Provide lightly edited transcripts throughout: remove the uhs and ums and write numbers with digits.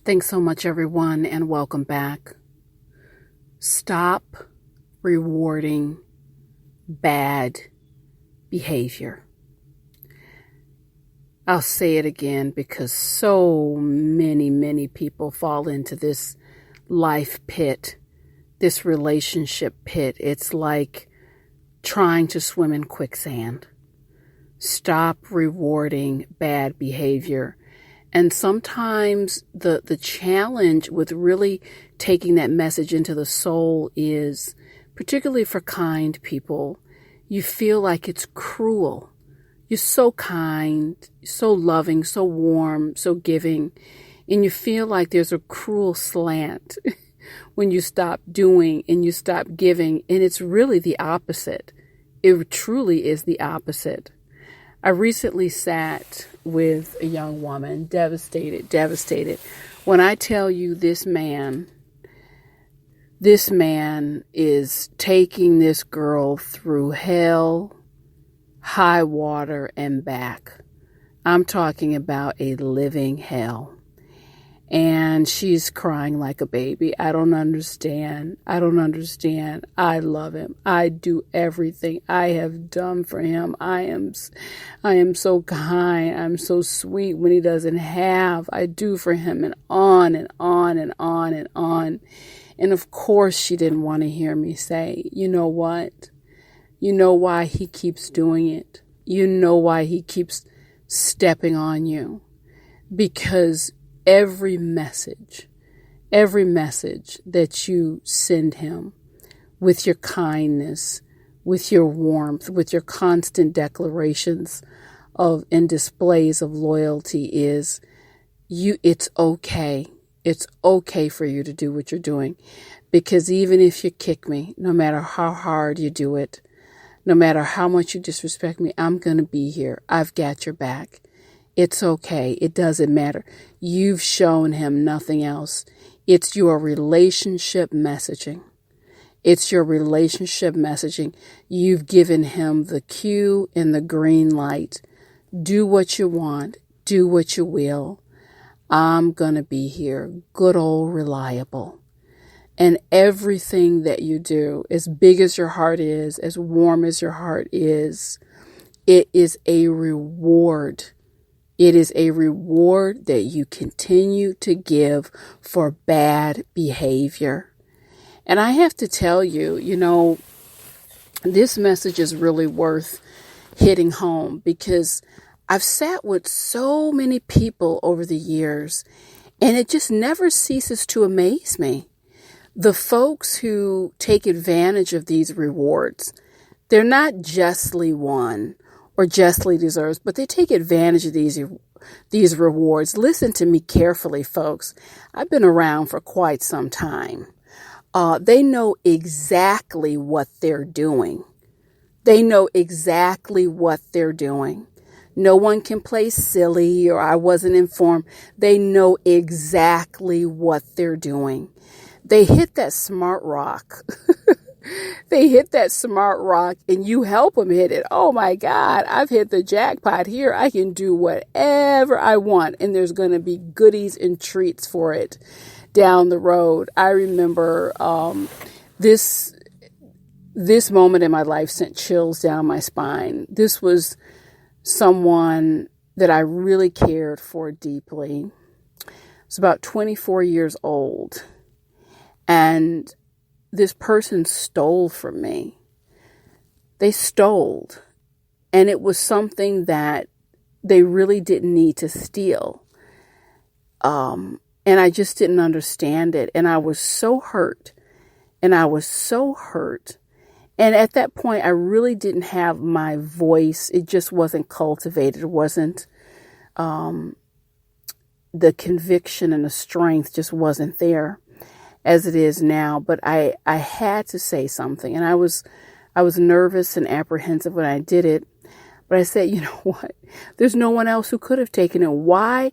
Thanks so much, everyone, and welcome back. Stop rewarding bad behavior. I'll say it again because so many people fall into this life pit, this relationship pit. It's like trying to swim in quicksand. Stop rewarding bad behavior. And sometimes the challenge with really taking that message into the soul is, particularly for kind people, you feel like it's cruel. You're so kind, so loving, so warm, so giving, and you feel like there's a cruel slant when you stop doing and you stop giving, and it's really the opposite. It truly is the opposite. I recently sat with a young woman, devastated. When I tell you this man is taking this girl through hell, high water, and back. I'm talking about a living hell. And she's crying like a baby. I don't understand. I love him. I do everything I have done for him. I am so kind. I'm so sweet when he doesn't have. I do for him, and on and on and on and on. And of course she didn't want to hear me say, you know what? You know why he keeps doing it. You know why he keeps stepping on you. Because every message that you send him with your kindness, with your warmth, with your constant declarations of and displays of loyalty it's okay. It's okay for you to do what you're doing, because even if you kick me, no matter how hard you do it, no matter how much you disrespect me, I'm going to be here. I've got your back. It's okay. It doesn't matter. You've shown him nothing else. It's your relationship messaging. You've given him the cue and the green light. Do what you want. Do what you will. I'm going to be here. Good old reliable. And everything that you do, as big as your heart is, as warm as your heart is, it is a reward. It is a reward that you continue to give for bad behavior. And I have to tell you, this message is really worth hitting home, because I've sat with so many people over the years, and it just never ceases to amaze me. The folks who take advantage of these rewards, they're not justly won or justly deserves, but they take advantage of these rewards. Listen to me carefully, folks. I've been around for quite some time. They know exactly what they're doing. No one can play silly or I wasn't informed. They know exactly what they're doing. They hit that smart rock. And you help them hit it. Oh my God, I've hit the jackpot here. I can do whatever I want, and there's going to be goodies and treats for it down the road. I remember this moment in my life sent chills down my spine. This was someone that I really cared for deeply. I was about 24 years old, and this person stole from me. They stole, and it was something that they really didn't need to steal. And I just didn't understand it. And I was so hurt. And at that point, I really didn't have my voice. It just wasn't cultivated. It wasn't, the conviction and the strength just wasn't there as it is now. But I had to say something, and I was nervous and apprehensive when I did it. But I said, you know what? There's no one else who could have taken it. Why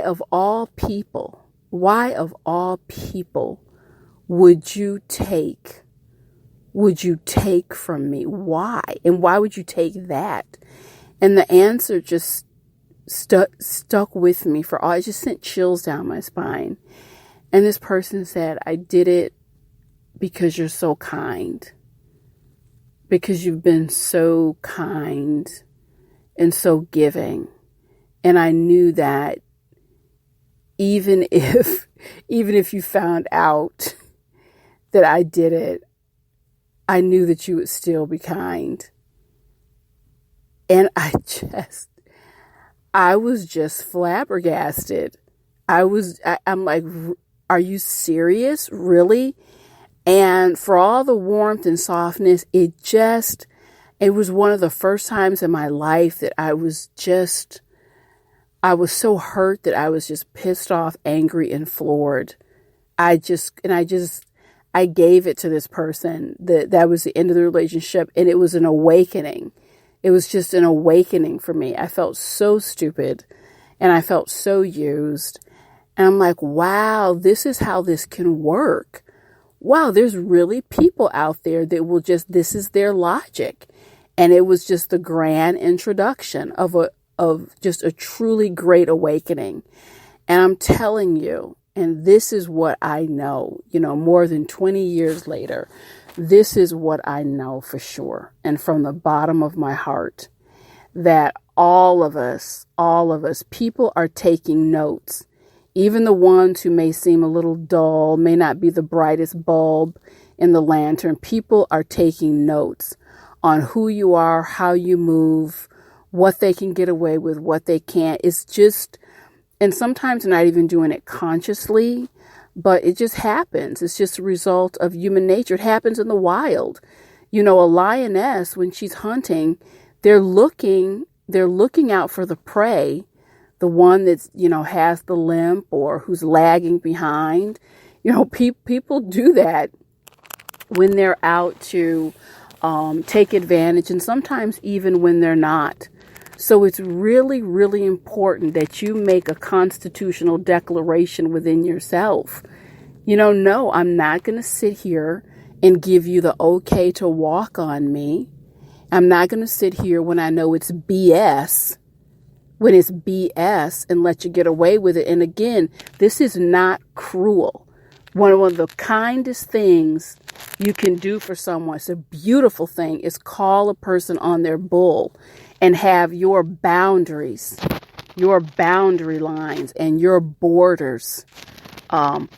of all people would you take from me? Why? And why would you take that? And the answer just stuck with me for all. It just sent chills down my spine. And this person said, I did it because you're so kind. Because you've been so kind and so giving. And I knew that even if you found out that I did it, I knew that you would still be kind. And I was just flabbergasted. I'm like, are you serious? Really? And for all the warmth and softness, it was one of the first times in my life that I was so hurt that I was just pissed off, angry, and floored. I gave it to this person. That was the end of the relationship, and it was an awakening. It was just an awakening for me. I felt so stupid, and I felt so used. And I'm like, wow, this is how this can work. Wow, there's really people out there that will this is their logic. And it was just the grand introduction of just a truly great awakening. And I'm telling you, and this is what I know, more than 20 years later, this is what I know for sure. And from the bottom of my heart, that all of us, people are taking notes. Even the ones who may seem a little dull, may not be the brightest bulb in the lantern. People are taking notes on who you are, how you move, what they can get away with, what they can't. It's just, and sometimes not even doing it consciously, but it just happens. It's just a result of human nature. It happens in the wild. A lioness, when she's hunting, they're looking out for the prey, the one that's, has the limp or who's lagging behind. People do that when they're out to take advantage, and sometimes even when they're not. So it's really, really important that you make a constitutional declaration within yourself. No, I'm not going to sit here and give you the okay to walk on me. I'm not going to sit here when I know it's BS, and let you get away with it. And again, this is not cruel. One of the kindest things you can do for someone, it's a beautiful thing, is call a person on their bull and have your boundaries, your boundary lines, and your borders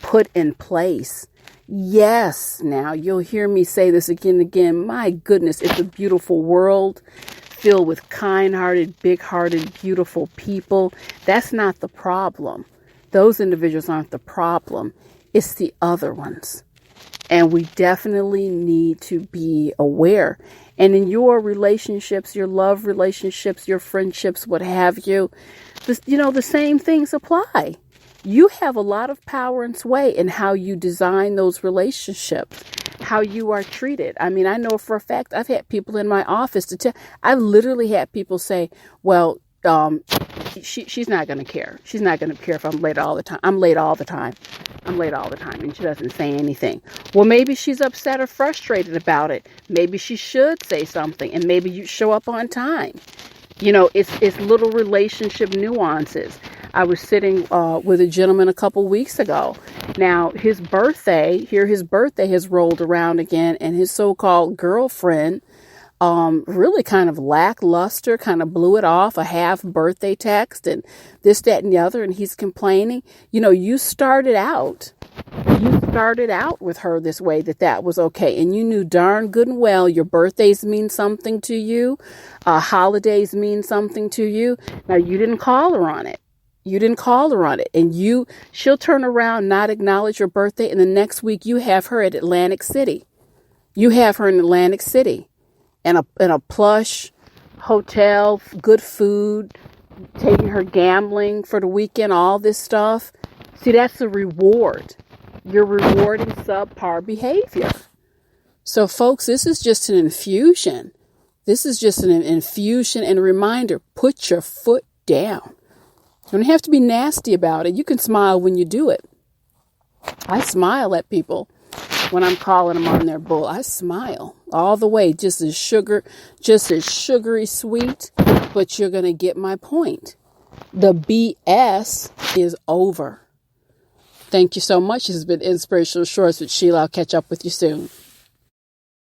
put in place. Yes, now you'll hear me say this again and again. My goodness, it's a beautiful world filled with kind-hearted, big-hearted, beautiful people. That's not the problem. Those individuals aren't the problem. It's the other ones. And we definitely need to be aware. And in your relationships, your love relationships, your friendships, what have you, the same things apply. You have a lot of power and sway in how you design those relationships, how you are treated. I mean, I know for a fact, I've had people in my office I've literally had people say, well, she's not going to care. She's not going to care if I'm late all the time. I'm late all the time. And she doesn't say anything. Well, maybe she's upset or frustrated about it. Maybe she should say something, and maybe you show up on time. It's little relationship nuances. I was sitting with a gentleman a couple weeks ago. Now, his birthday has rolled around again, and his so-called girlfriend really kind of lackluster, kind of blew it off, a half birthday text and this, that, and the other. And he's complaining. You started out with her this way, that was okay. And you knew darn good and well your birthdays mean something to you. Holidays mean something to you. Now, you didn't call her on it. And she'll turn around, not acknowledge your birthday. And the next week you have her at Atlantic City. In a plush hotel, good food, taking her gambling for the weekend, all this stuff. See, that's the reward. You're rewarding subpar behavior. So, folks, this is just an infusion. And a reminder, put your foot down. You don't have to be nasty about it. You can smile when you do it. I smile at people when I'm calling them on their bull. I smile all the way, just as sugary sweet, but you're going to get my point. The BS is over. Thank you so much. This has been Inspirational Shorts with Sheila. I'll catch up with you soon.